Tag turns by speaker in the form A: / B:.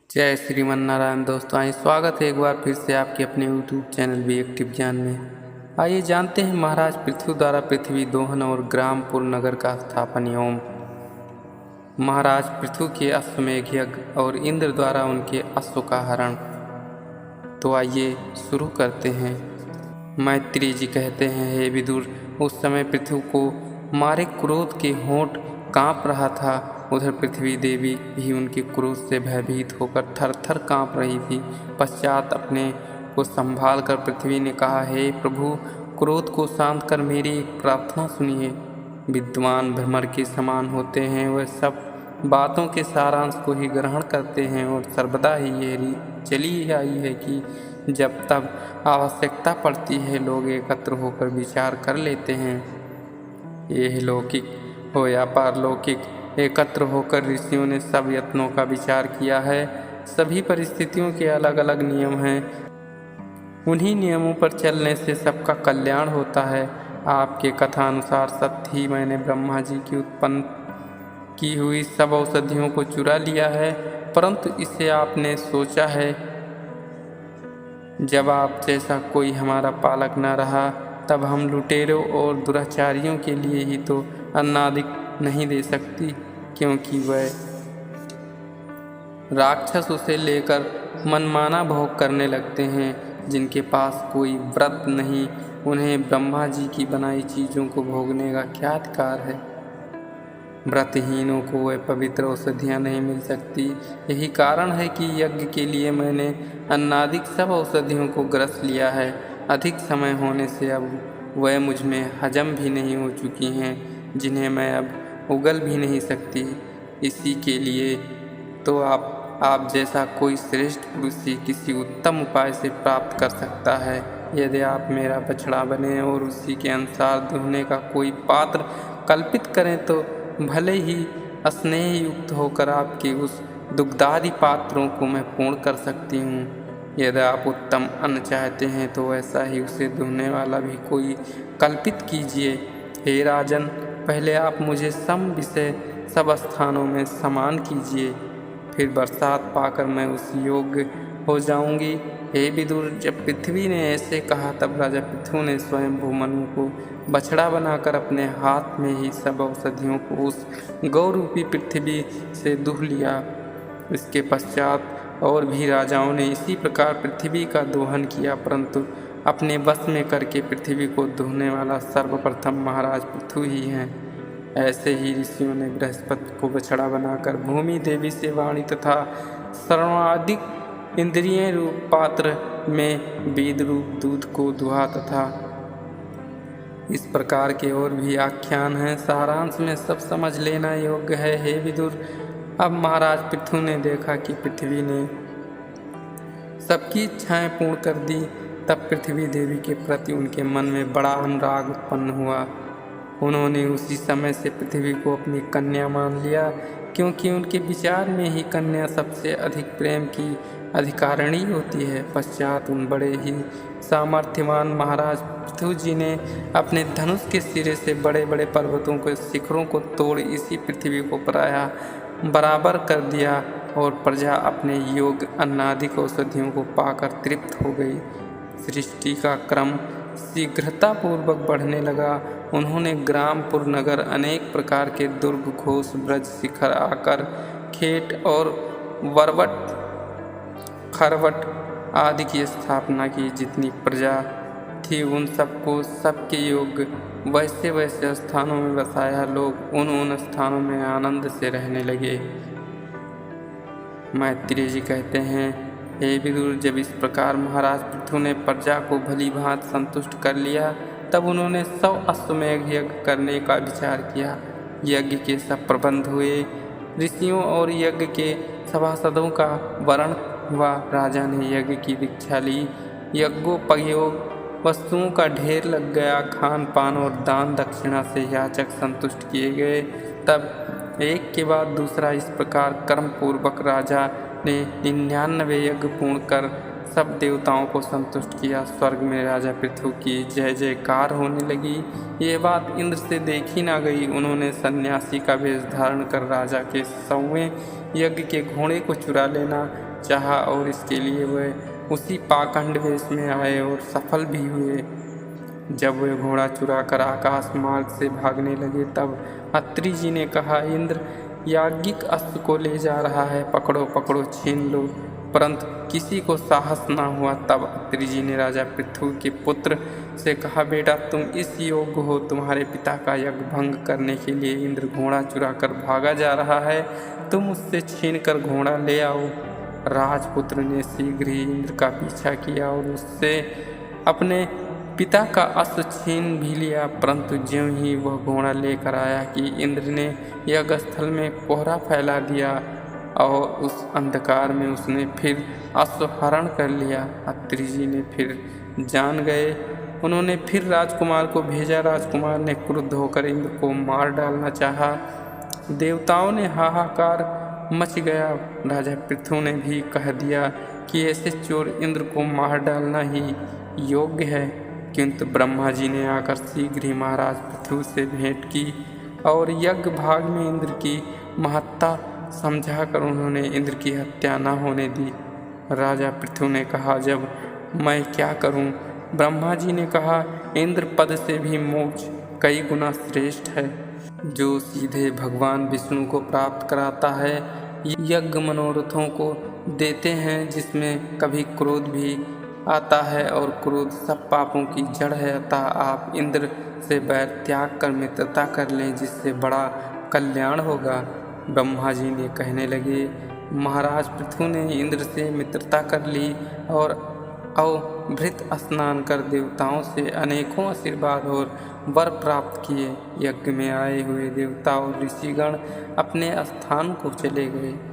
A: जय श्रीमन नारायण। दोस्तों आइए स्वागत है एक बार फिर से आपके अपने यूट्यूब चैनल बी एक्टिव ज्ञान में। आइए जानते हैं महाराज पृथु द्वारा पृथ्वी दोहन और ग्रामपुर नगर का स्थापन एवं महाराज पृथु के अश्वमेघ यज्ञ और इंद्र द्वारा उनके अश्व का हरण। तो आइए शुरू करते हैं। मैत्री जी कहते हैं, हे विदुर, उस समय पृथु को मारे क्रोध के होंठ कांप रहा था। उधर पृथ्वी देवी भी उनके क्रोध से भयभीत होकर थर थर कांप रही थी। पश्चात अपने को संभाल कर पृथ्वी ने कहा, हे प्रभु, क्रोध को शांत कर मेरी एक प्रार्थना सुनिए। विद्वान भ्रमर के समान होते हैं, वह सब बातों के सारांश को ही ग्रहण करते हैं और सर्वदा ही यह चली आई है कि जब तब आवश्यकता पड़ती है लोग एकत्र होकर विचार कर लेते हैं। यह लौकिक हो या पारलौकिक, एकत्र होकर ऋषियों ने सब यत्नों का विचार किया है। सभी परिस्थितियों के अलग अलग नियम हैं, उन्हीं नियमों पर चलने से सबका कल्याण होता है। आपके कथानुसार सत्य ही मैंने ब्रह्मा जी की उत्पन्न की हुई सब औषधियों को चुरा लिया है, परंतु इसे आपने सोचा है जब आप जैसा कोई हमारा पालक न रहा तब हम लुटेरों और दुराचारियों के लिए ही तो अन्नादिक नहीं दे सकती, क्योंकि वह राक्षस उसे लेकर मनमाना भोग करने लगते हैं। जिनके पास कोई व्रत नहीं, उन्हें ब्रह्मा जी की बनाई चीज़ों को भोगने का क्या अधिकार है। व्रतहीनों को वह पवित्र औषधियाँ नहीं मिल सकती। यही कारण है कि यज्ञ के लिए मैंने अन्नादिक सब औषधियों को ग्रस लिया है। अधिक समय होने से अब वह मुझ में हजम भी नहीं हो चुकी हैं, जिन्हें मैं अब उगल भी नहीं सकती। इसी के लिए तो आप जैसा कोई श्रेष्ठ पुरुष ही किसी उत्तम उपाय से प्राप्त कर सकता है। यदि आप मेरा बछड़ा बने और उसी के अनुसार दुहने का कोई पात्र कल्पित करें तो भले ही स्नेह युक्त होकर आपके उस दुग्धादि पात्रों को मैं पूर्ण कर सकती हूँ। यदि आप उत्तम अन्न चाहते हैं तो वैसा ही उसे दुहने वाला भी कोई कल्पित कीजिए। हे राजन, पहले आप मुझे सम विषय सब स्थानों में समान कीजिए, फिर बरसात पाकर मैं उस योग्य हो जाऊंगी। हे विदुर, जब पृथ्वी ने ऐसे कहा तब राजा पृथु ने स्वयं भूमनु को बछड़ा बनाकर अपने हाथ में ही सब औषधियों को उस गौरूपी पृथ्वी से दुह लिया। इसके पश्चात और भी राजाओं ने इसी प्रकार पृथ्वी का दोहन किया, परंतु अपने बस में करके पृथ्वी को दुहने वाला सर्वप्रथम महाराज पृथु ही हैं। ऐसे ही ऋषियों ने बृहस्पति को बछड़ा बनाकर भूमि देवी से वाणी तथा सर्वाधिक इंद्रिय रूप पात्र में वेद रूप दूध को दुहा तथा इस प्रकार के और भी आख्यान हैं। सारांश में सब समझ लेना योग्य है। हे विदुर, अब महाराज पृथु ने देखा कि पृथ्वी ने सबकी इच्छाएं पूर्ण कर दी, तब पृथ्वी देवी के प्रति उनके मन में बड़ा अनुराग उत्पन्न हुआ। उन्होंने उसी समय से पृथ्वी को अपनी कन्या मान लिया, क्योंकि उनके विचार में ही कन्या सबसे अधिक प्रेम की अधिकारिणी होती है। पश्चात उन बड़े ही सामर्थ्यवान महाराज पृथु जी ने अपने धनुष के सिरे से बड़े बड़े पर्वतों के शिखरों को तोड़ इसी पृथ्वी को प्रायः बराबर कर दिया और प्रजा अपने योग अन्नादिक औषधियों को पाकर तृप्त हो गई। सृष्टि का क्रम शीघ्रतापूर्वक बढ़ने लगा। उन्होंने ग्रामपुर नगर अनेक प्रकार के दुर्ग, घोष, ब्रज, शिखर, आकर, खेट और वरवट, खरवट आदि की स्थापना की। जितनी प्रजा थी उन सबको सबके योग्य वैसे वैसे स्थानों में बसाया। लोग उन स्थानों में आनंद से रहने लगे। मैत्री जी कहते हैं, हे विदुर, जब इस प्रकार महाराज पृथु ने प्रजा को भली भांति संतुष्ट कर लिया तब उन्होंने 100 अश्वमेघ यज्ञ करने का विचार किया। यज्ञ के सब प्रबंध हुए। ऋषियों और यज्ञ के सभासदों का वरण हुआ। राजा ने यज्ञ की दीक्षा ली। यज्ञोपयोग वस्तुओं का ढेर लग गया। खान पान और दान दक्षिणा से याचक संतुष्ट किए गए। तब एक के बाद दूसरा इस प्रकार कर्म पूर्वक राजा ने 99 यज्ञ पूर्ण कर सब देवताओं को संतुष्ट किया। स्वर्ग में राजा पृथु की जय जयकार होने लगी। ये बात इंद्र से देखी ना गई। उन्होंने सन्यासी का वेश धारण कर राजा के 100वें यज्ञ के घोड़े को चुरा लेना, चाहा और इसके लिए वह उसी पाखंड वेश में आए और सफल भी हुए। जब वे घोड़ा चुराकर आकाश मार्ग से भागने लगे तब अत्रि जी ने कहा, इंद्र याज्ञिक अश्व को ले जा रहा है, पकड़ो पकड़ो, छीन लो। परंतु किसी को साहस न हुआ। तब अत्रि जी ने राजा पृथु के पुत्र से कहा, बेटा तुम इस योग्य हो, तुम्हारे पिता का यज्ञ भंग करने के लिए इंद्र घोड़ा चुराकर भागा जा रहा है, तुम उससे छीन कर घोड़ा ले आओ। राजपुत्र ने शीघ्र ही इंद्र का पीछा किया और उससे अपने पिता का अश्व छीन भी लिया। परंतु ज्यों ही वह घोड़ा लेकर आया कि इंद्र ने यज्ञ स्थल में कोहरा फैला दिया और उस अंधकार में उसने फिर अश्व हरण कर लिया। अत्रि जी ने फिर जान गए। उन्होंने फिर राजकुमार को भेजा। राजकुमार ने क्रुद्ध होकर इंद्र को मार डालना चाहा। देवताओं ने हाहाकार मच गया। राजा पृथु ने भी कह दिया कि ऐसे चोर इंद्र को मार डालना ही योग्य है। किंतु ब्रह्मा जी ने आकर शीघ्र ही महाराज पृथु से भेंट की और यज्ञ भाग में इंद्र की महत्ता समझाकर उन्होंने इंद्र की हत्या न होने दी। राजा पृथु ने कहा, जब मैं क्या करूं? ब्रह्मा जी ने कहा, इंद्र पद से भी मोक्ष कई गुना श्रेष्ठ है, जो सीधे भगवान विष्णु को प्राप्त कराता है। यज्ञ मनोरथों को देते हैं जिसमें कभी क्रोध भी आता है और क्रोध सब पापों की जड़ है। अतः आप इंद्र से बैर त्याग कर मित्रता कर लें, जिससे बड़ा कल्याण होगा। ब्रह्मा जी ने कहने लगे, महाराज पृथु ने इंद्र से मित्रता कर ली और अवभृत स्नान कर देवताओं से अनेकों आशीर्वाद और वर प्राप्त किए। यज्ञ में आए हुए देवता और ऋषिगण अपने स्थान को चले गए।